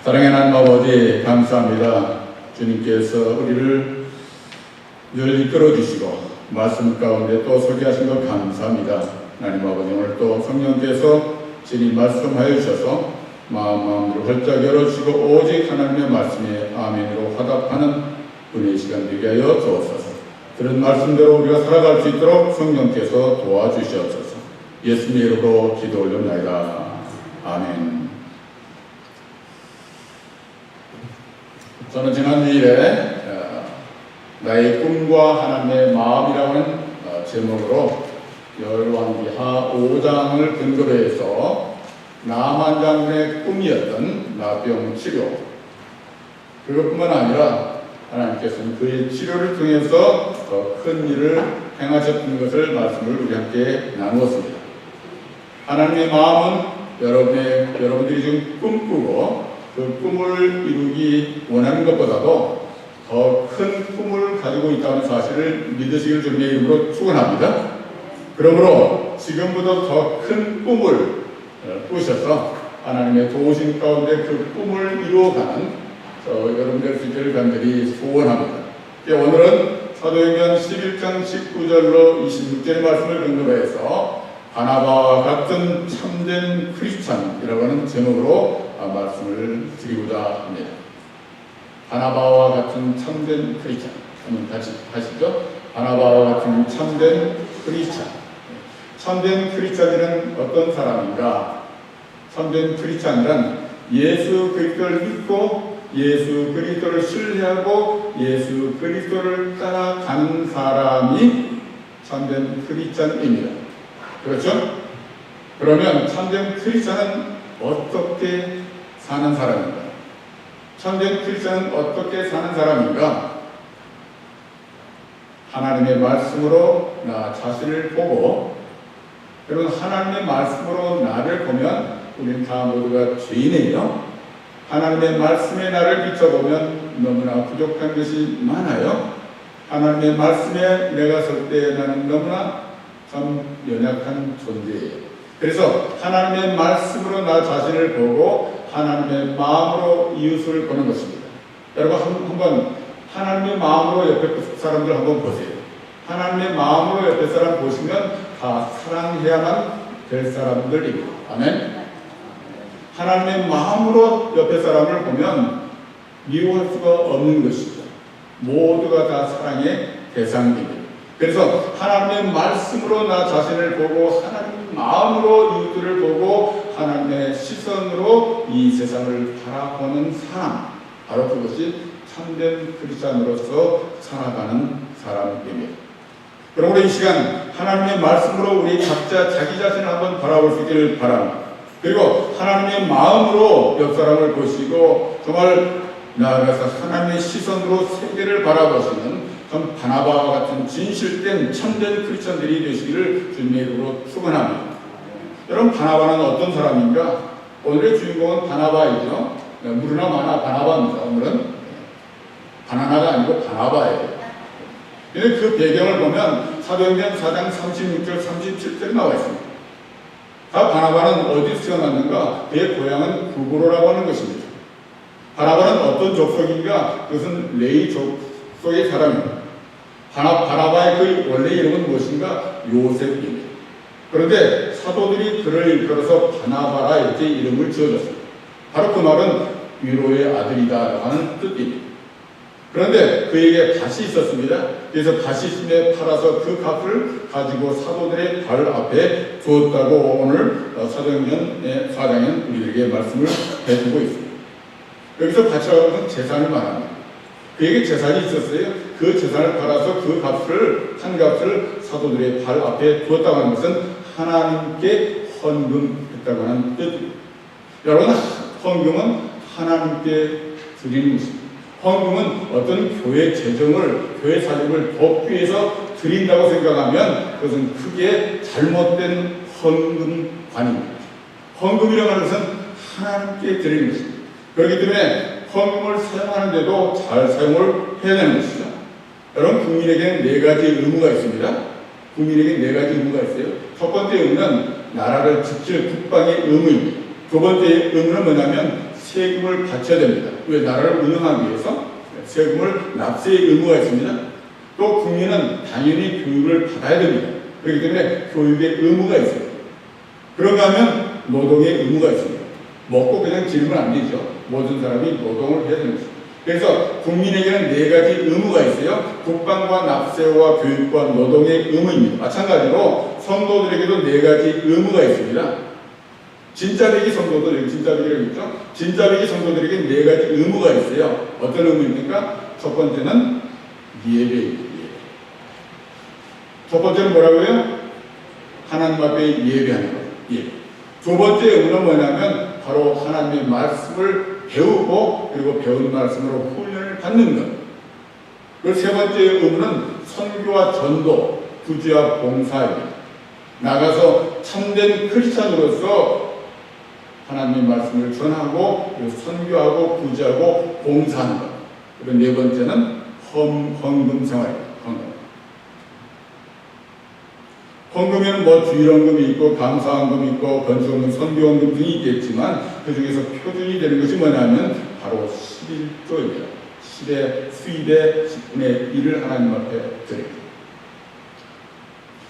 사랑의 하나님 아버지 감사합니다. 주님께서 우리를 늘 이끌어 주시고 말씀 가운데 또 소개하신 것 감사합니다. 하나님 아버지 오늘 또 성령께서 진히 말씀하여 주셔서 마음으로 활짝 열어주시고 오직 하나님의 말씀에 아멘으로 화답하는 은혜의 시간 되게 하여 주옵소서. 들은 말씀대로 우리가 살아갈 수 있도록 성령께서 도와주시옵소서. 예수님의 이름으로 기도 올려옵나이다. 아멘. 저는 지난 주일에 나의 꿈과 하나님의 마음이라는 제목으로 열왕기하 5장을 근거로 해서 나만 장군의 꿈이었던 나병 치료, 그것뿐만 아니라 하나님께서는 그의 치료를 통해서 더 큰 일을 행하셨던 것을 말씀을 우리 함께 나누었습니다. 하나님의 마음은 여러분들이 지금 꿈꾸고 그 꿈을 이루기 원하는 것보다도 더 큰 꿈을 가지고 있다는 사실을 믿으시길 주님의 이름으로 축원합니다. 그러므로 지금보다 더 큰 꿈을 꾸셔서 하나님의 도우심 가운데 그 꿈을 이루어가는 여러분들 수 있기를 간절히 소원합니다. 오늘은 사도행전 11장 19절로 26절의 말씀을 근거로 해서 바나바와 같은 참된 크리스찬이라고 하는 제목으로 말씀을 드리고자 합니다. 바나바와 같은 참된 크리스찬. 한번 같이 하시죠. 바나바와 같은 참된 크리스찬. 참된 크리스찬이란 어떤 사람인가? 참된 크리스찬이란 예수 그리스도를 믿고 예수 그리스도를 신뢰하고 예수 그리스도를 따라가는 사람이 참된 크리스찬입니다. 그렇죠? 그러면 참된 크리스찬은 어떻게 사는 사람인가? 참된 크리스찬은 어떻게 사는 사람인가? 하나님의 말씀으로 나 자신을 보고, 여러분 하나님의 말씀으로 나를 보면 우리는 다 모두가 죄인이에요. 하나님의 말씀에 나를 비춰보면 너무나 부족한 것이 많아요. 하나님의 말씀에 내가 설 때 나는 너무나 참 연약한 존재예요. 그래서 하나님의 말씀으로 나 자신을 보고 하나님의 마음으로 이웃을 보는 것입니다. 여러분 한번 하나님의 마음으로 옆에 사람들 한번 보세요. 하나님의 마음으로 옆에 사람 보시면 다 사랑해야만 될 사람들입니다. 아멘. 하나님의 마음으로 옆에 사람을 보면 미워할 수가 없는 것이죠. 모두가 다 사랑의 대상입니다. 그래서 하나님의 말씀으로 나 자신을 보고 하나님의 마음으로 이웃들을 보고 하나님의 시선으로 이 세상을 바라보는 사람, 바로 그것이 참된 크리스찬으로서 살아가는 사람입니다. 그러므로 이 시간 하나님의 말씀으로 우리 각자 자기 자신을 한번 바라볼 수 있기를 바랍니다. 그리고 하나님의 마음으로 옆 사람을 보시고 정말 나아가서 하나님의 시선으로 세계를 바라보시는 참 바나바와 같은 진실된 참된 크리스천들이 되시기를 주님의 이름으로 축원합니다. 여러분 바나바는 어떤 사람인가? 오늘의 주인공은 바나바이죠. 무르나 마나 바나바입니다. 오늘은 바나나가 아니고 바나바예요. 그 배경을 보면 사도행전 4장 36절 37절 나와 있습니다. 바나바는 어디서 태어났는가? 그의 고향은 구브로라고 하는 것입니다. 바나바는 어떤 족속인가? 그것은 레위 족속의 사람입니다. 바나바의 그 원래 이름은 무엇인가? 요셉입니다. 그런데 사도들이 그를 이끌어서 바나바라 이렇게 이름을 지어줬습니다. 바로 그 말은 위로의 아들이다 하는 뜻입니다. 그런데 그에게 밭이 있었습니다. 그래서 밭이 있음에 팔아서 그 값을 가지고 사도들의 발 앞에 두었다고 오늘 사도행전 4장엔 우리에게 말씀을 해주고 있습니다. 여기서 밭이라고 하는 재산을 말합니다. 그에게 재산이 있었어요. 그 재산을 팔아서 그 한 값을 사도들의 발 앞에 두었다고 하는 것은 하나님께 헌금했다고 하는 뜻입니다. 여러분 헌금은 하나님께 드리는 것입니다. 헌금은 어떤 교회 재정을, 교회 사정을 돕기 위해서 드린다고 생각하면 그것은 크게 잘못된 헌금관입니다. 헌금이라고 하는 것은 하나님께 드리는 것입니다. 그렇기 때문에 헌금을 사용하는데도 잘 사용을 해야 되는 것이죠. 여러분 국민에게는 4가지 의무가 있습니다. 국민에게 4가지 의무가 있어요. 첫 번째 의무는 나라를 지킬 국방의 의무입니다. 두 번째 의무는 뭐냐면 세금을 바쳐야 됩니다. 왜? 나라를 운영하기 위해서 세금을 납세의 의무가 있습니다. 또 국민은 당연히 교육을 받아야 됩니다. 그렇기 때문에 교육의 의무가 있어요. 그런가 하면 노동의 의무가 있습니다. 먹고 그냥 지르면 안 되죠. 모든 사람이 노동을 해야 되는 것입니다. 그래서 국민에게는 4가지 의무가 있어요. 국방과 납세와 교육과 노동의 의무입니다. 마찬가지로 성도들에게도 4가지 의무가 있습니다. 진짜배기 성도들, 진짜배기라고 있죠? 진짜배기 성도들에게 4가지 의무가 있어요. 어떤 의무입니까? 첫 번째는 예배입니다. 첫 번째는 뭐라고요? 하나님 앞에 예배하는 거예요. 예배. 두 번째 의무는 뭐냐면 바로 하나님의 말씀을 배우고 그리고 배운 말씀으로 훈련을 받는 것. 그리고 세 번째 의무는 선교와 전도, 구제와 봉사입니다. 나가서 참된 크리스찬으로서 하나님의 말씀을 전하고 그리고 선교하고 구제하고 봉사하는 것. 그리고 네 번째는 헌금 생활입니다. 헌금에는 뭐 주일헌금이 있고 감사헌금이 있고 건축헌금, 선교헌금 등이 있겠지만 그 중에서 표준이 되는 것이 뭐냐면 바로 11조입니다. 10의 수입의 10분의 1을 하나님 앞에 드립니다.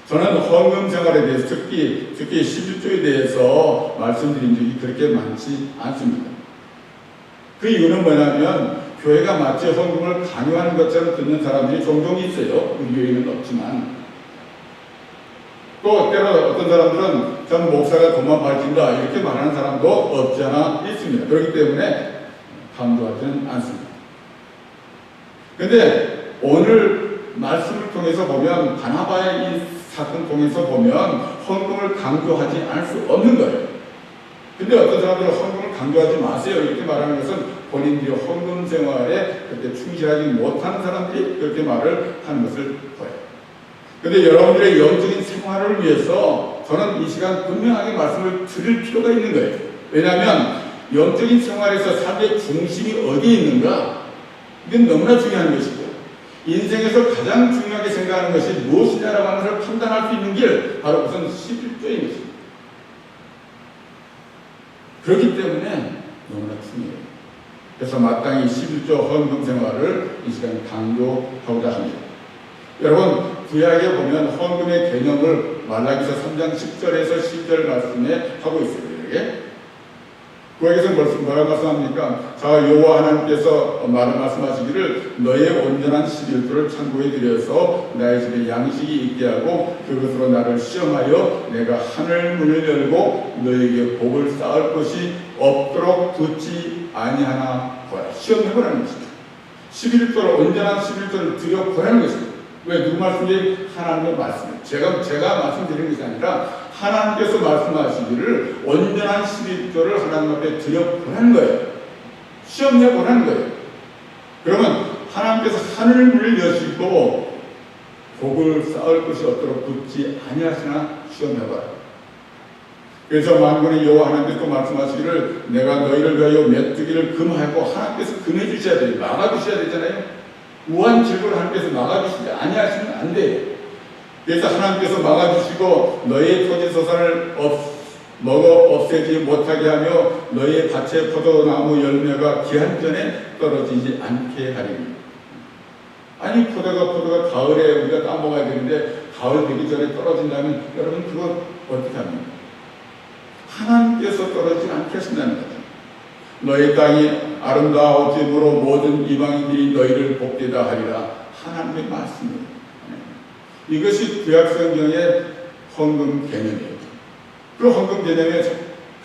저는 헌금 생활에 대해서 특히 11조에 대해서 말씀드린 적이 그렇게 많지 않습니다. 그 이유는 뭐냐면 교회가 마치 헌금을 강요하는 것처럼 듣는 사람들이 종종 있어요. 우리 교회는 없지만. 또 때로 어떤 사람들은 전 목사가 돈만 밝힌다 이렇게 말하는 사람도 없지 않아 있습니다. 그렇기 때문에 강조하지는 않습니다. 그런데 오늘 말씀을 통해서 보면 바나바의 이 사건 통해서 보면 헌금을 강조하지 않을 수 없는 거예요. 근데 어떤 사람들은 헌금을 강조하지 마세요 이렇게 말하는 것은 본인들이 헌금 생활에 그렇게 충실하지 못하는 사람들이 그렇게 말을 하는 것을 보여요. 그런데 여러분들의 영적인 생활을 위해서 저는 이 시간 분명하게 말씀을 드릴 필요가 있는 거예요. 왜냐하면 영적인 생활에서 삶의 중심이 어디에 있는가? 이건 너무나 중요한 것이고 인생에서 가장 중요하게 생각하는 것이 무엇이냐라고 하는 것을 판단할 수 있는 길 바로 우선 11조인 것입니다. 그렇기 때문에 너무나 중요해요. 그래서 마땅히 11조 헌금 생활을 이 시간에 강조하고자 합니다. 여러분 구약에 보면 헌금의 개념을 말라기서 3장 10절에서 12절 말씀에 하고 있어요. 구약에서 뭐라고 말씀합니까? 자, 여호와 하나님께서 말씀하시기를 너의 온전한 11조를 창고에 들여서 나의 집에 양식이 있게 하고 그것으로 나를 시험하여 내가 하늘 문을 열고 너에게 복을 쌓을 것이 없도록 두지 아니하나 보라. 시험해보라는 것입니다. 11조를 온전한 11조를 드려보라는 것입니다. 왜? 누구 말씀이? 하나님의 말씀. 제가 말씀드리는 것이 아니라 하나님께서 말씀하시기를 온전한 11조를 하나님 앞에 드려보라는 거예요. 시험해보라는 거예요. 그러면 하나님께서 하늘 문을 여시고 복을 쌓을 것이 없도록 굳지 아니하시나 시험해봐라. 그래서 만군의 여호와 하나님께서 말씀하시기를 내가 너희를 위하여 메뚜기를 금하고 하나님께서 금해주셔야 돼요. 막아주셔야 되잖아요. 무한 질고를 하나님께서 막아주시지 아니하시면 안 돼요. 그래서 하나님께서 막아주시고 너희의 토지소산을 없애지 못하게 하며 너희의 밭의 포도나무 열매가 기한전에 떨어지지 않게 하리니. 아니 포도가 가을에 우리가 따먹어야 되는데 가을 되기 전에 떨어진다면 여러분 그거 어떻게 합니까? 하나님께서 떨어지지 않게 하신다는 거죠. 너희 땅이 아름다워짐으로 모든 이방인들이 너희를 복되다 하리라. 하나님의 말씀입니다. 이것이 구약 성경의 헌금 개념이에요. 그 헌금 개념의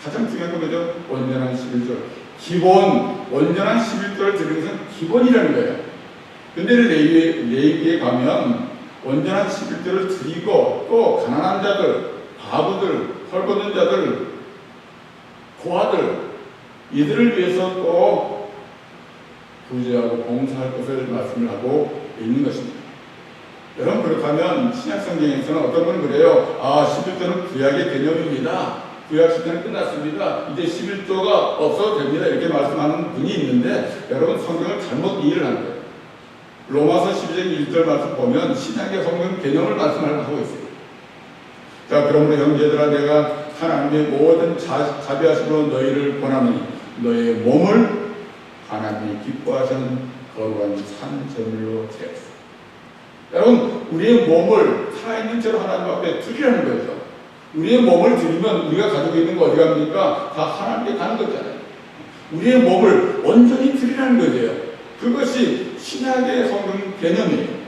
가장 중요한 건 뭐죠? 온전한 11조. 기본, 온전한 11조를 드리는 것은 기본이라는 거예요. 근데 레위기에 가면 온전한 11조를 드리고 또 가난한 자들, 바보들, 헐벗는 자들, 고아들 이들을 위해서 또 구제하고 봉사할 것을 말씀을 하고 있는 것입니다. 여러분 그렇다면 신약성경에서는 어떤 분은 그래요. 11조는 구약의 개념입니다. 구약 시대는 끝났습니다. 이제 11조가 없어도 됩니다. 이렇게 말씀하는 분이 있는데 여러분 성경을 잘못 이해를 한 거예요. 로마서 12장 1절 말씀 보면 신약의 성경 개념을 말씀하고 있어요. 자, 그러므로 형제들아 내가 하나님의 모든 자비하심으로 너희를 권하노니 너의 몸을 하나님이 기뻐하시는 거룩한 산 제물로 드렸어. 여러분, 우리의 몸을 살아있는 채로 하나님 앞에 드리라는 거죠. 우리의 몸을 드리면 우리가 가지고 있는 거 어디 갑니까? 다 하나님께 가는 거잖아요. 우리의 몸을 온전히 드리라는 거죠. 그것이 신약의 성경 개념이에요.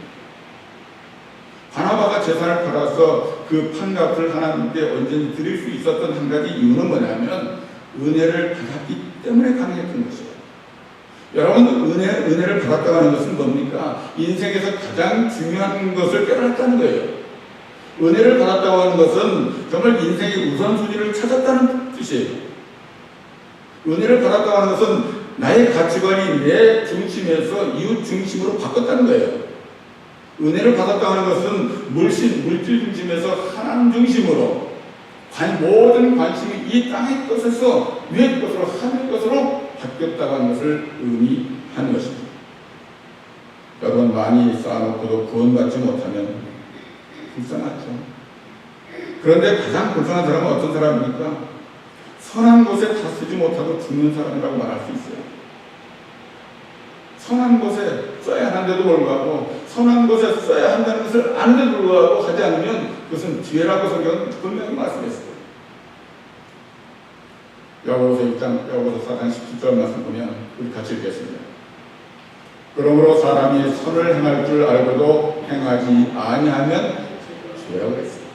바나바가 재산을 팔아서 그 판값을 하나님께 온전히 드릴 수 있었던 한 가지 이유는 뭐냐면 은혜를 받았기 때문에 가능했던 것이에요. 여러분, 은혜를 받았다고 하는 것은 뭡니까? 인생에서 가장 중요한 것을 깨달았다는 거예요. 은혜를 받았다고 하는 것은 정말 인생의 우선순위를 찾았다는 뜻이에요. 은혜를 받았다고 하는 것은 나의 가치관이 내 중심에서 이웃 중심으로 바꿨다는 거예요. 은혜를 받았다고 하는 것은 물질 중심에서 하나님 중심으로 모든 관심이 이 땅의 것에서 위의 것으로 하늘 것으로 바뀌었다고 하는 것을 의미하는 것입니다. 여러분, 많이 쌓아놓고도 구원받지 못하면 불쌍하죠. 그런데 가장 불쌍한 사람은 어떤 사람입니까? 선한 곳에 다 쓰지 못하고 죽는 사람이라고 말할 수 있어요. 선한 곳에 써야 하는데도 불구하고 선한 곳에 써야 한다는 것을 아는데도 불구하고 하지 않으면 그것은 죄라고 성경은 분명히 말씀했어요. 야고보서 4장 17절 말씀 보면 우리 같이 읽겠습니다. 그러므로 사람이 선을 행할 줄 알고도 행하지 아니하면 죄라고 그랬어요.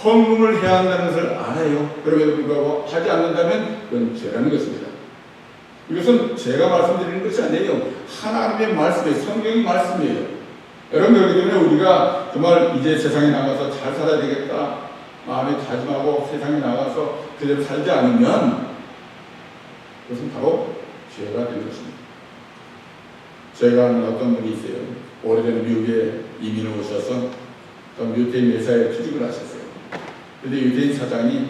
헌금을 해야 한다는 것을 알아요. 그럼에도 불구하고 하지 않는다면 그건 죄라는 것입니다. 이것은 제가 말씀드리는 것이 아니에요. 하나님의 말씀이에요. 성경의 말씀이에요. 여러분, 그렇기 때문에 우리가 정말 이제 세상에 나가서 잘 살아야 되겠다 마음에 다짐하고 세상에 나가서 그대로 살지 않으면 그것은 바로 죄가 되는 것입니다. 제가 아는 어떤 분이 있어요. 오래전 미국에 이민을 오셔서 유대인 회사에 취직을 하셨어요. 그런데 유대인 사장이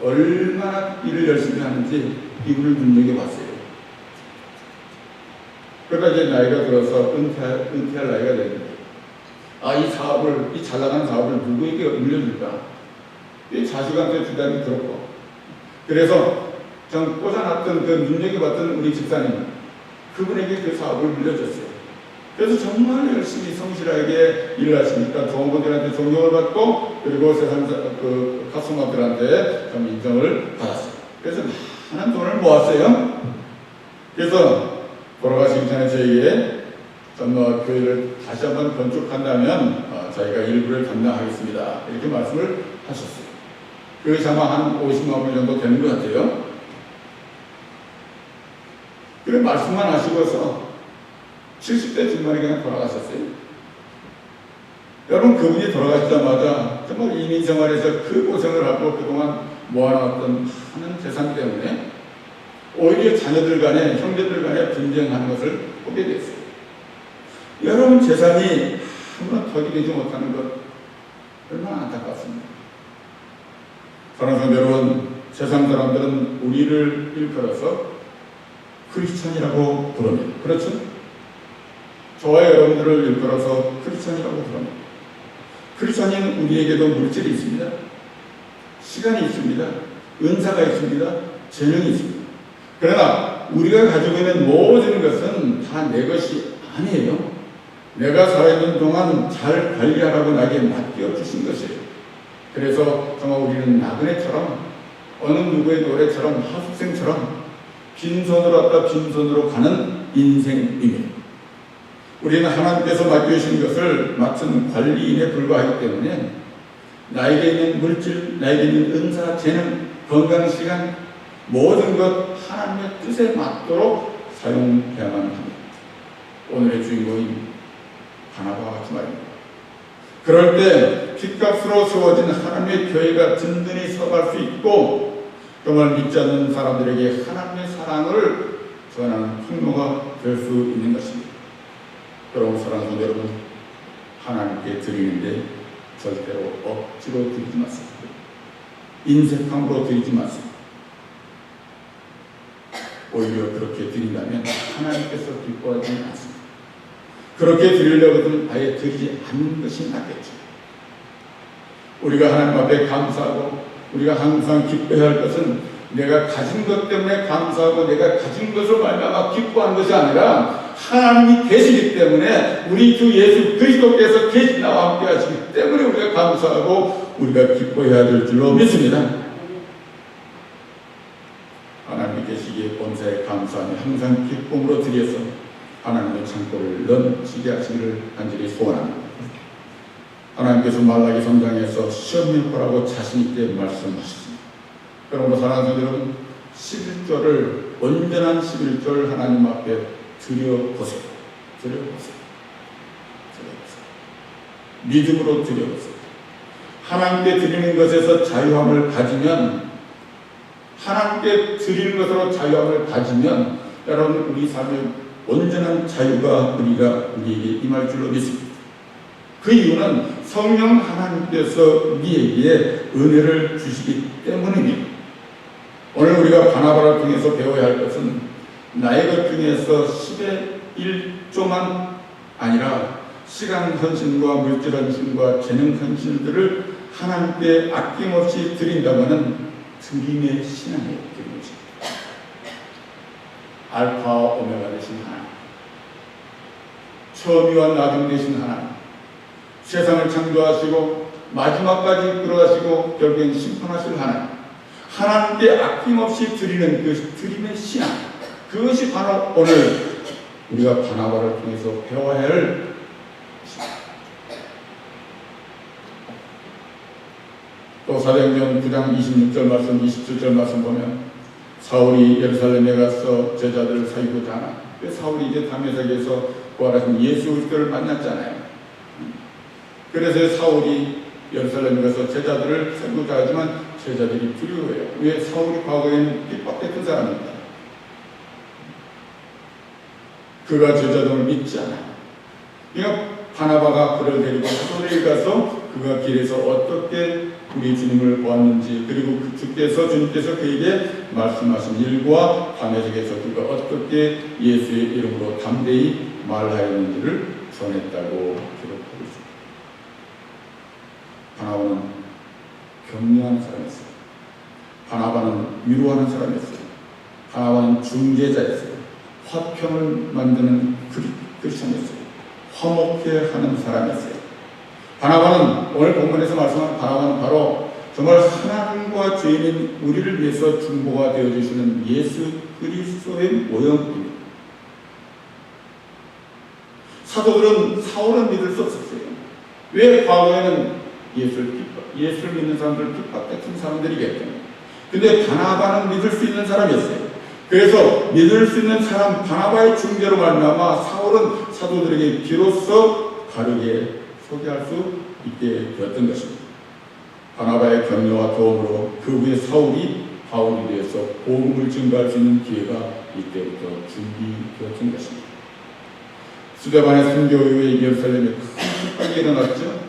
얼마나 일을 열심히 하는지 이분을 눈여겨봤어요. 그러니까 이제 나이가 들어서 은퇴할 나이가 됐는데, 이 잘 나가는 사업을 누구에게 물려줄까? 이 자식한테 주다니 그렇고. 그래서 전 꽂아놨던 그 눈여겨봤던 우리 집사님, 그분에게 그 사업을 물려줬어요. 그래서 정말 열심히 성실하게 일을 하시니까 좋은 분들한테 존경을 받고, 그리고 세상 그 카스마들한테 좀 인정을 받았어요. 그래서 많은 돈을 모았어요. 그래서 돌아가시기 전에 저에게 교회를 다시 한번 건축한다면 저희가 일부를 담당하겠습니다. 이렇게 말씀을 하셨어요. 그것이 아마 한 50만 원 정도 되는 것 같아요. 그런 말씀만 하시고서 70대 중반에 그냥 돌아가셨어요. 여러분, 그분이 돌아가시자마자 정말 이민 생활에서 그 고생을 하고 그동안 모아놨던 많은 재산 때문에 오히려 자녀들 간에, 형제들 간에 분쟁하는 것을 보게 됐어요. 여러분, 재산이 아무런 덕이 되지 못하는 것 얼마나 안타깝습니다. 사랑하는 성도 여러분, 세상 사람들은 우리를 일컬어서 크리스천이라고 부릅니다. 그렇죠? 저와 여러분들을 일컬어서 크리스천이라고 부릅니다. 크리스천인 우리에게도 물질이 있습니다. 시간이 있습니다. 은사가 있습니다. 재능이 있습니다. 그러나 우리가 가지고 있는 모든 것은 다 내 것이 아니에요. 내가 살아있는 동안 잘 관리하라고 나에게 맡겨주신 것이에요. 그래서 정말 우리는 나그네처럼, 어느 누구의 노래처럼, 하숙생처럼 빈손으로 왔다 빈손으로 가는 인생입니다. 우리는 하나님께서 맡겨주신 것을 맡은 관리인에 불과하기 때문에 나에게 있는 물질, 나에게 있는 은사, 재능, 건강, 시간, 모든 것 하나님의 뜻에 맞도록 사용해야만 합니다. 오늘의 주인공인 바나바와 같이 말입니다. 그럴 때 핏값으로 세워진 하나님의 교회가 든든히 서갈 수 있고, 정말 믿지 않는 사람들에게 하나님의 사랑을 전하는 통로가 될 수 있는 것입니다. 여러분, 사랑하는 성도 여러분, 하나님께 드리는데 절대로 억지로 드리지 마세요. 인색함으로 드리지 마세요. 오히려 그렇게 드린다면 하나님께서 기뻐하지 않습니다. 그렇게 드리려거든 아예 드리지 않는 것이 낫겠죠. 우리가 하나님 앞에 감사하고 우리가 항상 기뻐해야 할 것은 내가 가진 것 때문에 감사하고 내가 가진 것을 말미암아 기뻐하는 것이 아니라 하나님이 계시기 때문에 우리 주 예수 그리스도께서 계신 나와 함께 하시기 때문에 우리가 감사하고 우리가 기뻐해야 될 줄로 믿습니다. 하나님이 계시기에 본사에 감사하며 항상 기쁨으로 드려서 하나님의 창고를 넘치게 하시기를 간절히 소원합니다. 하나님께서 말라기 3장에서 시험해보라고 자신있게 말씀하셨습니다. 그러므로 사랑하는 성도 여러분, 11조를 온전한 11조를 하나님 앞에 드려보세요. 믿음으로 드려보세요. 하나님께 드리는 것에서 자유함을 가지면, 하나님께 드리는 것으로 자유함을 가지면 여러분 우리 삶에 온전한 자유가 우리에게 임할 줄로 믿습니다. 그 이유는 성령 하나님께서 우리에게 은혜를 주시기 때문입니다. 오늘 우리가 바나바를 통해서 배워야 할 것은 나의 것 중에서 10의 1조만 아니라 시간 헌신과 물질 헌신과 재능 헌신들을 하나님께 아낌없이 드린다면은 드림의 신앙이에요. 드림의 신앙. 알파와 오메가 되신 하나님, 처음이와 나중 되신 하나님, 세상을 창조하시고 마지막까지 이끌어가시고 결국엔 심판하실 하나님, 하나님께 아낌없이 드리는 그 드림의 신앙, 그것이 바로 오늘 우리가 바나바를 통해서 배워야 할 또 사도행전 9장 26절 말씀, 27절 말씀 보면 사울이 예루살렘에 가서 제자들을 사귀고자 하나, 사울이 이제 다메섹에서 부활하신 예수 그리스도를 만났잖아요. 그래서 사울이 예루살렘에 가서 제자들을 사귀고자 하지만 제자들이 두려워해요. 왜? 사울이 과거에는 핍박했던 사람입니다. 그가 제자들을 믿지 않아요. 그러니까 바나바가 그를 데리고 사도에게 가서 그가 길에서 어떻게 우리 주님을 보았는지, 그리고 주님께서 그에게 말씀하신 일과 다메섹에서 그가 어떻게 예수의 이름으로 담대히 말하였는지를 전했다고 기록하고 있습니다. 바나바는 격려하는 사람이었어요. 바나바는 위로하는 사람이었어요. 바나바는 중재자였어요. 화평을 만드는 크리스천이었어요. 화목해 하는 사람이었어요. 바나바는 오늘 본문에서 말씀한 바나바는 바로 정말 하나님과 죄인인 우리를 위해서 중보가 되어주시는 예수 그리스도의 모형입니다. 사도들은 사울은 믿을 수 없었어요. 왜? 과거에는 예수를 믿는 사람들 핍박했던 사람들이기 때문에. 근데 바나바는 믿을 수 있는 사람이었어요. 그래서 믿을 수 있는 사람 바나바의 중재로 말미암아 사울은 사도들에게 비로소 바르게 소개할 수 있게 되었던 것입니다. 바나바의 격려와 도움으로 그 후에 사울이 바울에 대해서 복음을 증거할 수 있는 기회가 이때부터 준비되었던 것입니다. 스데반의 순교 이후에 예루살렘에 큰 핍박이 일어났죠.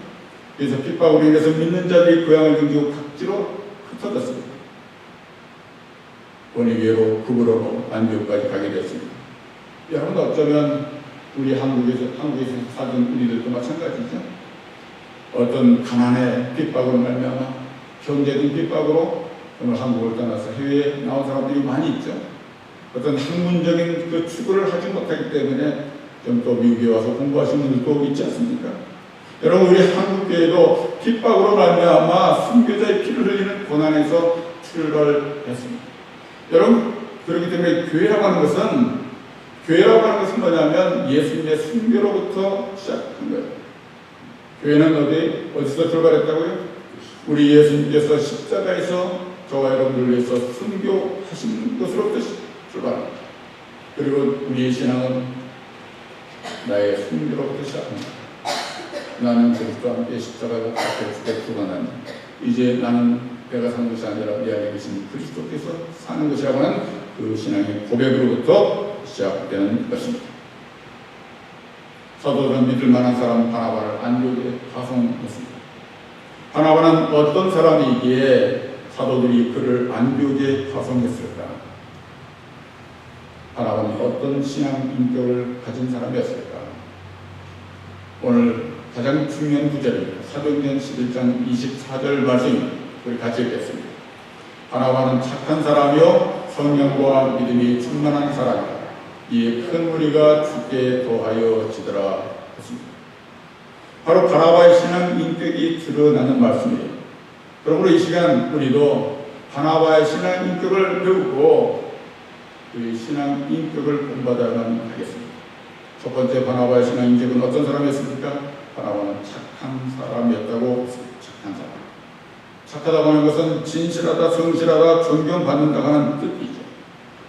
그래서 핍박으로 인해서 믿는 자들이 고향을 등지고 각지로 흩어졌습니다. 보니게로 구브로로 안디옥까지 가게 되었습니다. 여러분 어쩌면 우리 한국에서 사는 우리들도 마찬가지죠. 어떤 가난의 핍박으로 말미암아 경제적인 핍박으로 정말 한국을 떠나서 해외에 나온 사람들이 많이 있죠. 어떤 학문적인 그 추구를 하지 못하기 때문에 좀 또 미국에 와서 공부하시는 분들도 있지 않습니까? 여러분 우리 한국교회도 핍박으로 말미암아 순교자의 피를 흘리는 고난에서 출발했습니다. 여러분 그렇기 때문에 교회라고 하는 것은 뭐냐면 예수님의 순교로부터 시작한 거예요. 교회는 어디서 출발했다고요? 우리 예수님께서 십자가에서 저와 여러분들을 위해서 순교하신 것으로부터 출발합니다. 그리고 우리의 신앙은 나의 순교로부터 시작합니다. 나는 그리스도와 함께 십자가에 박혀 죽어나니 이제 나는 내가 사는 것이 아니라 내 안에 계신 그리스도께서 사는 것이라고 하는 그 신앙의 고백으로부터 시작되는 것입니다. 사도들은 믿을 만한 사람 바나바를 안디옥에 파송했습니다. 바나바는 어떤 사람이기에 사도들이 그를 안디옥에 파송했을까? 바나바는 어떤 신앙 인격을 가진 사람이었을까? 오늘 가장 중요한 구절입니다. 사도행전 11장 24절 말씀입니다. 우리 같이 읽겠습니다. 바나바는 착한 사람이요 성령과 믿음이 충만한 사람이다. 이에 큰 무리가 주께 도하여 지더라 했습니다. 바로 바나바의 신앙 인격이 드러나는 말씀이에요. 그러므로 이 시간 우리도 바나바의 신앙 인격을 배우고 그 신앙 인격을 본받아야만 하겠습니다. 첫 번째 바나바의 신앙 인격은 어떤 사람이었습니까? 바나바는 착한 사람이었다고. 착한 사람. 착하다고 하는 것은 진실하다, 성실하다, 존경받는다고 하는 뜻이죠.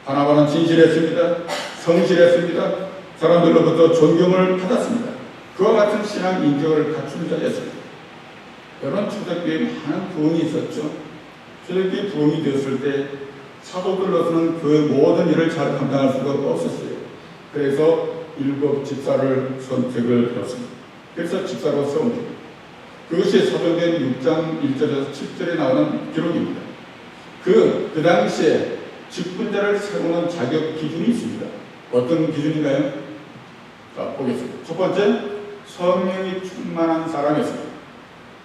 바나바는 진실했습니다. 성실했습니다. 사람들로부터 존경을 받았습니다. 그와 같은 신앙 인격을 갖춘 자였습니다. 여러분, 초대교회에 많은 부흥이 있었죠. 초대교회 부흥이 되었을 때 사도들로서는 그 모든 일을 잘 감당할 수가 없었어요. 그래서 7 집사를 선택을 했습니다. 그래서 집사로 세웁니다. 그것이 사도행전 6장 1절에서 7절에 나오는 기록입니다. 그 당시에 직분자를 세우는 자격 기준이 있습니다. 어떤 기준인가요? 자, 보겠습니다. 첫 번째, 성령이 충만한 사람이었습니다.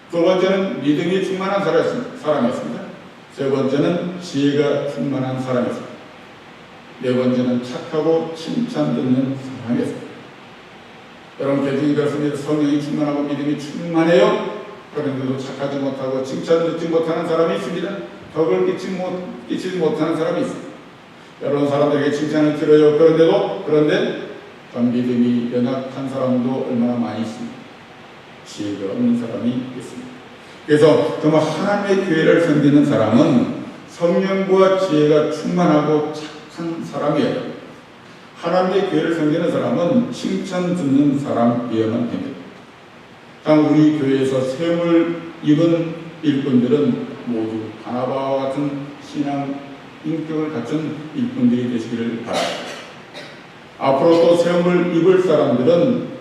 두 번째는 믿음이 충만한 사람이었습니다. 세 번째는 지혜가 충만한 사람이었습니다. 네 번째는 착하고 칭찬 듣는 사람이었습니다. 여러분, 개중이 그렇습니다. 성령이 충만하고 믿음이 충만해요. 그런데도 착하지 못하고 칭찬 듣지 못하는 사람이 있습니다. 덕을 끼치지 못하는 사람이 있습니다. 여러분, 사람들에게 칭찬을 들어요. 그런데 믿음이 연약한 사람도 얼마나 많이 있습니다. 지혜가 없는 사람이 있습니다. 그래서 정말 하나님의 교회를 섬기는 사람은 성령과 지혜가 충만하고 착한 사람이에요. 하나님의 교회를 섬기는 사람은 칭찬 듣는 사람이어야만 됩니다. 당 우리 교회에서 세움을 입은 일꾼들은 모두 바나바와 같은 신앙 인격을 갖춘 일꾼들이 되시기를 바랍니다. 앞으로 또 세움을 입을 사람들은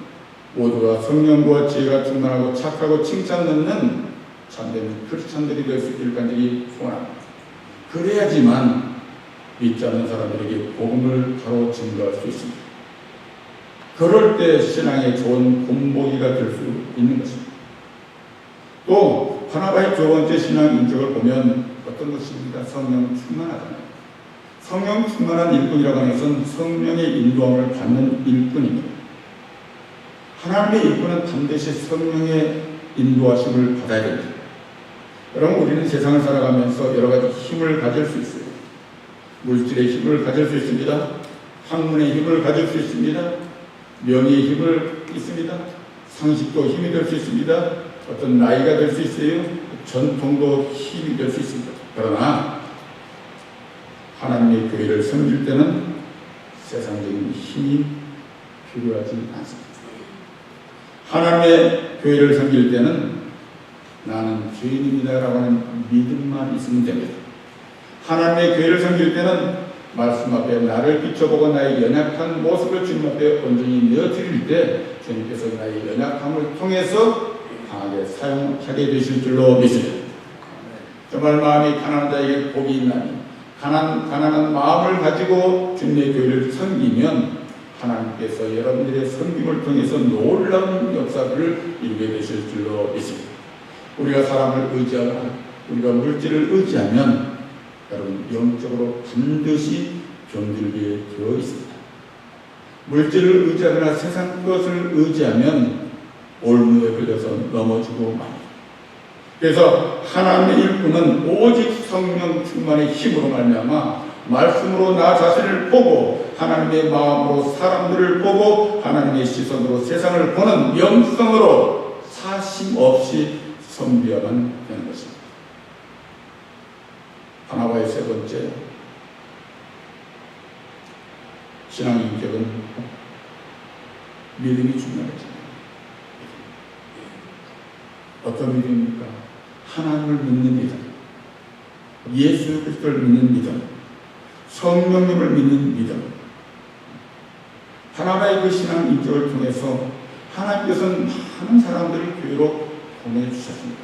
모두가 성령과 지혜가 충만하고 착하고 칭찬 듣는 참된 크리스찬들이 될 수 있기를 간절히 소원합니다. 그래야지만 믿지 않는 사람들에게 복음을 바로 증거할 수 있습니다. 그럴 때 신앙의 좋은 본보기가 될 수 있는 것입니다. 또 바나바의 두 번째 신앙 인격을 보면 어떤 것입니까? 성령 충만하잖아요. 성령 충만한 일꾼이라고 하는 것은 성령의 인도함을 받는 일꾼입니다. 하나님의 일꾼은 반드시 성령의 인도하심을 받아야 됩니다. 여러분, 우리는 세상을 살아가면서 여러 가지 힘을 가질 수 있어요. 물질의 힘을 가질 수 있습니다. 학문의 힘을 가질 수 있습니다. 명예의 힘을 있습니다. 상식도 힘이 될 수 있습니다. 어떤 나이가 될 수 있어요. 전통도 힘이 될 수 있습니다. 그러나 하나님의 교회를 섬길 때는 세상적인 힘이 필요하지 않습니다. 하나님의 교회를 섬길 때는 나는 죄인입니다 라고 하는 믿음만 있으면 됩니다. 하나님의 교회를 섬길 때는 말씀 앞에 나를 비춰보고 나의 연약한 모습을 주님 앞에 온전히 내어드릴 때 주님께서 나의 연약함을 통해서 강하게 사용하게 되실 줄로 믿습니다. 정말 마음이 가난한 자에게 복이 있나니 가난한 마음을 가지고 주님의 교회를 섬기면 하나님께서 여러분들의 섬김을 통해서 놀라운 역사를 이루게 되실 줄로 믿습니다. 우리가 사람을 의지하거나 우리가 물질을 의지하면 여러분 영적으로 반드시 병들게 되어 있습니다. 물질을 의지하거나 세상 것을 의지하면 올무에 걸려서 넘어지고 맙니다. 그래서 하나님의 일꾼은 오직 성령 충만의 힘으로 말미암아 말씀으로 나 자신을 보고 하나님의 마음으로 사람들을 보고 하나님의 시선으로 세상을 보는 영성으로 사심 없이 섬겨야만 되는 것입니다. 바나바의 세 번째 신앙 인격은 믿음이 중요하잖아요. 어떤 믿음입니까? 하나님을 믿는 믿음, 예수 그리스도를 믿는 믿음, 성령님을 믿는 믿음. 바나바의 그 신앙 인격을 통해서 하나님께서는 많은 사람들을 교회로 보내주셨습니다.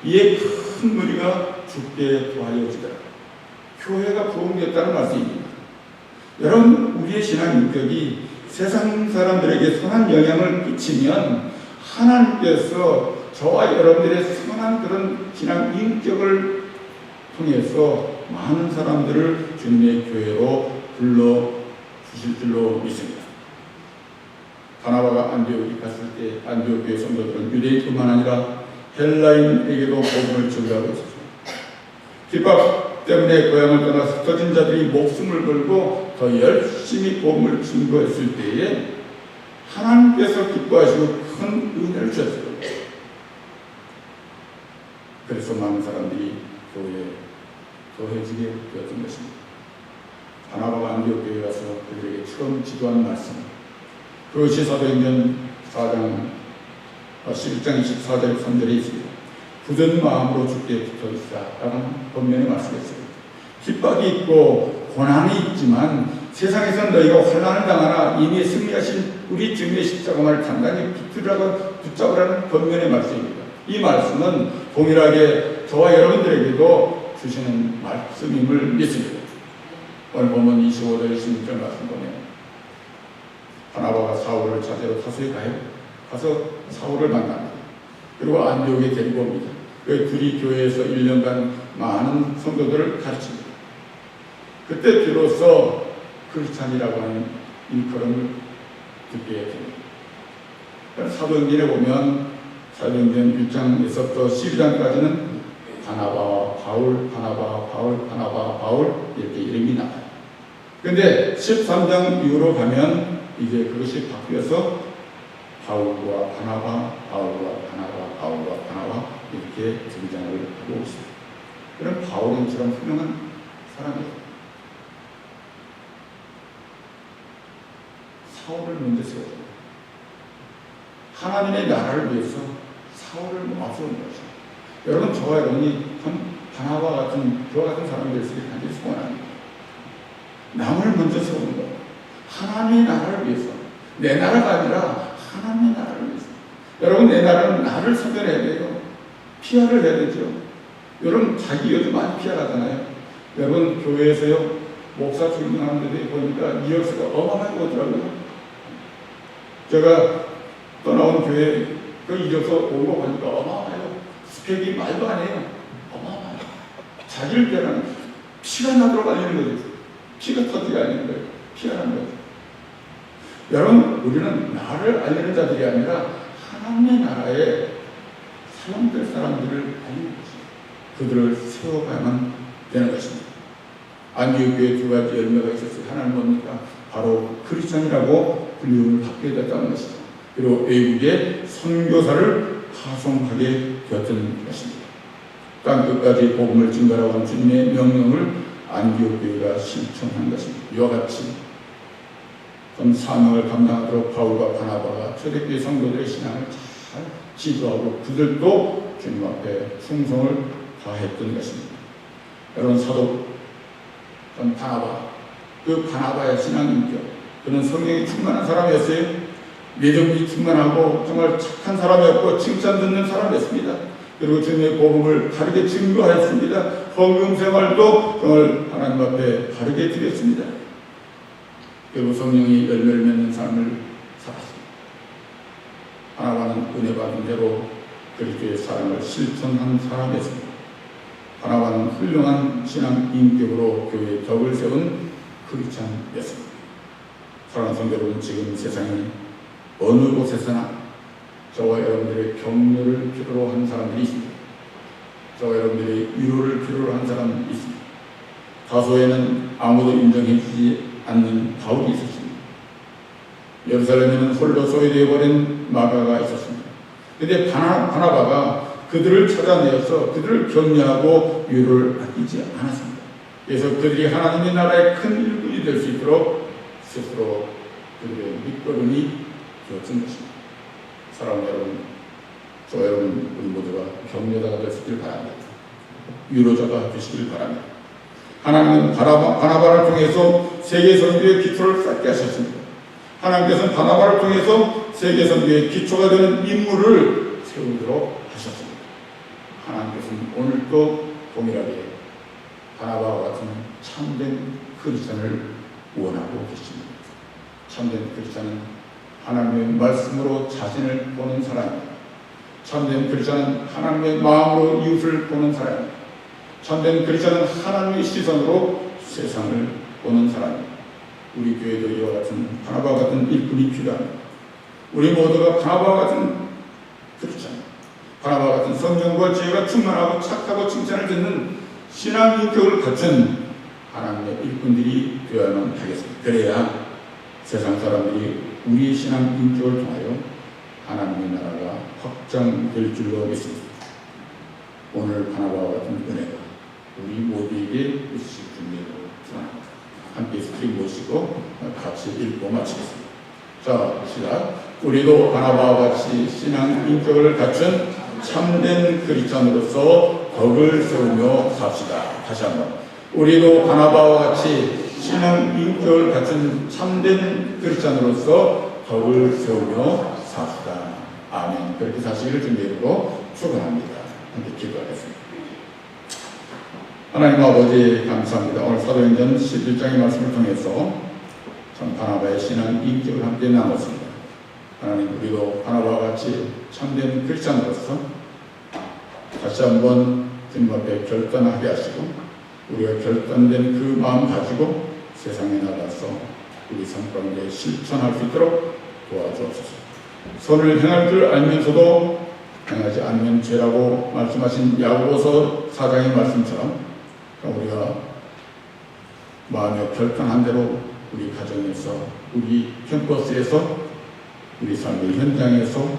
이에 큰 무리가 주께 도하여지더라. 교회가 부흥되었다는 말씀입니다. 여러분, 우리의 신앙 인격이 세상 사람들에게 선한 영향을 끼치면 하나님께서 저와 여러분들의 선한 그런 신앙 인격을 통해서 많은 사람들을 주님의 교회로 불러주실 줄로 믿습니다. 바나바가 안디옥에 갔을 때 안디옥 교회 성도들은 유대인뿐만 아니라 헬라인에게도 복음을 전하고 있었습니다. 핍박 때문에 고향을 떠나 흩어진 자들이 목숨을 걸고 더 열심히 복음을 증거했을 때에 하나님께서 기뻐하시고 큰 은혜를 주셨어요. 그래서 많은 사람들이 교회에 더해지게 되었던 것입니다. 바나바가 안디옥 교회에 가서 그들에게 처음 지도한 말씀, 그것이 사도행전 11장 24절 3절에 있습니다. 굳은 마음으로 주께 붙어 있으라라는 본면의 말씀이었어요. 핍박이 있고 고난이 있지만 세상에서 너희가 환난을 당하나 이미 승리하신 우리 주님의 십자가만을 단단히 붙잡으라는 본면의 말씀입니다. 이 말씀은 동일하게 저와 여러분들에게도 주시는 말씀임을 믿습니다. 오늘 보면 25절 26절 말씀 보면 바나바가 사울을 찾으러 타소에 가서 사울을 만납니다. 그리고 안디옥에 데리고 옵니다. 그 둘이 교회에서 1년간 많은 성도들을 가르칩니다. 그때 비로소 크리스찬이라고 하는 일컬음을 듣게 됩니다. 사도행전에 보면 사도행전 1장에서부터 12장까지는 바나바와 바울, 바나바, 바울, 바나바, 바울 이렇게 이름이 나와요. 그런데 13장 이후로 가면 이제 그것이 바뀌어서 바울과 바나바, 바울과 바나바, 바울과 바나바 이렇게 등장을 하고 있습니다. 그럼 바울은 저런 훌륭한 사람이에요. 사울을 먼저 세웠습니다. 하나님의 나라를 위해서 사울을 앞세운 것이죠. 여러분, 저와 여러분이 바나바 같은 그와 같은 사람이 될 수 있게 간절히 소원합니다. 남을 먼저 세우는 것, 하나님의 나라를 위해서, 내 나라가 아니라 하나님의 나라를 위해서. 여러분, 내 나라는 나를 선별해야 돼요. 피하를 해야 되죠. 여러분, 자기 요즘 많이 피하잖아요. 여러분, 교회에서요, 목사 출근하는 데도 보니까 이력서가 어마어마하게 오더라고요. 제가 떠나온 교회 그 이력서 오고 보니까 어마어마해요. 스펙이 말도 안 해요. 어마어마해요. 자기를 빼라는 피가 나도록 알리는 거죠. 피가 터지게 알리는 거예요. 피가 나는 거죠. 여러분, 우리는 나를 알리는 자들이 아니라 하나님의 나라에 사용될 사람들을 알리는 것입니다. 그들을 세워가야만 되는 것입니다. 안디옥 교회에 두 가지 열매가 있었어요. 하나는 뭡니까? 바로 크리스찬이라고 불림을 받게 됐다는 것이죠. 그리고 외국에 선교사를 파송하게 되었던 것입니다. 땅끝까지 복음을 증거하라고 한 주님의 명령을 안디옥 교회가 실천한 것입니다. 이와 같이 사명을 감당하도록 바울과 바나바가 초대교회 성도들의 신앙을 잘 지도하고 그들도 주님 앞에 충성을 다했던 것입니다. 여러분, 사도 바나바, 그 바나바의 신앙 인격, 그는 성령이 충만한 사람이었어요. 믿음이 충만하고 정말 착한 사람이었고 칭찬 듣는 사람이었습니다. 그리고 주님의 복음을 바르게 증거하였습니다. 헌금 생활도 정말 하나님 앞에 바르게 드렸습니다. 그리고 성령이 열매를 맺는 삶을 살았습니다. 바나바는 은혜 받은 대로 그리스도의 사랑을 실천한 사람이었습니다. 바나바는 훌륭한 신앙 인격으로 교회의 덕을 세운 크리스찬이었습니다. 사랑하는 성도 여러분, 지금 세상에 어느 곳에서나 저와 여러분들의 격려를 필요로 한 사람들이 있습니다. 저와 여러분들의 위로를 필요로 한 사람이 있습니다. 다소에는 아무도 인정해주지 않는 바울이 있었습니다. 예루살렘에는 홀로 소외되어 버린 마가가 있었습니다. 그런데 바나바가 그들을 찾아내어서 그들을 격려하고 위로를 아끼지 않았습니다. 그래서 그들이 하나님의 나라의 큰 일꾼이 될 수 있도록 스스로 그들의 밑거름이 되었던 것입니다. 사랑하는 여러분, 저 여러분, 우리 모두가 격려자가 되시길 바랍니다. 위로자가 되시길 바랍니다. 하나님은 바나바를 통해서 세계 선교의 기초를 쌓게 하셨습니다. 하나님께서는 바나바를 통해서 세계 선교의 기초가 되는 인물을 세우도록 하셨습니다. 하나님께서는 오늘도 동일하게 바나바와 같은 참된 크리스찬을 원하고 계십니다. 참된 크리스찬은 하나님의 말씀으로 자신을 보는 사람입니다. 참된 크리스찬은 하나님의 마음으로 이웃을 보는 사람입니다. 참된 그리스도는 하나님의 시선으로 세상을 보는 사람입니다. 우리 교회도 이와 같은 바나바와 같은 일꾼이 필요합니다. 우리 모두가 바나바와 같은 크리스찬, 바나바와 같은 성령과 지혜가 충만하고 착하고 칭찬을 듣는 신앙 인격을 갖춘 하나님의 일꾼들이 되어야만 하겠습니다. 그래야 세상 사람들이 우리의 신앙 인격을 통하여 하나님의 나라가 확장될 줄로 믿습니다. 오늘 바나바와 같은 은혜가 우리 모두에게 있으실 줄로 축원합니다. 함께 스크린 모시고 같이 읽고 마치겠습니다. 자, 시작. 우리도 바나바와 같이 신앙 인격을 갖춘 참된 크리스찬으로서 덕을 세우며 삽시다. 다시 한번. 우리도 바나바와 같이 신앙 인격을 갖춘 참된 크리스찬으로서 덕을 세우며 삽시다. 아멘. 그렇게 사시기를 준비하고 축원합니다. 함께 기도하겠습니다. 하나님 아버지 감사합니다. 오늘 사도행전 11장의 말씀을 통해서 참 바나바의 신앙 인격을 함께 나눴습니다. 하나님, 우리도 바나바와 같이 참된 크리스찬으로서 다시 한번 주님 앞에 결단하게 하시고 우리가 결단된 그 마음 가지고 세상에 나가서 우리 삶 가운데 실천할 수 있도록 도와주옵소서. 선을 행할 줄 알면서도 행하지 않으면 죄라고 말씀하신 야고보서 4장의 말씀처럼 우리가 마음에 결단한 대로 우리 가정에서, 우리 캠퍼스에서, 우리 삶의 현장에서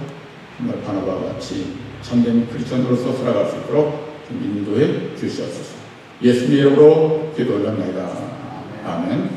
정말 바나바와 같이 참된 크리스천으로서 살아갈 수 있도록 인도해 주시옵소서. 예수님의 이름으로 기도 올립니다. 아멘.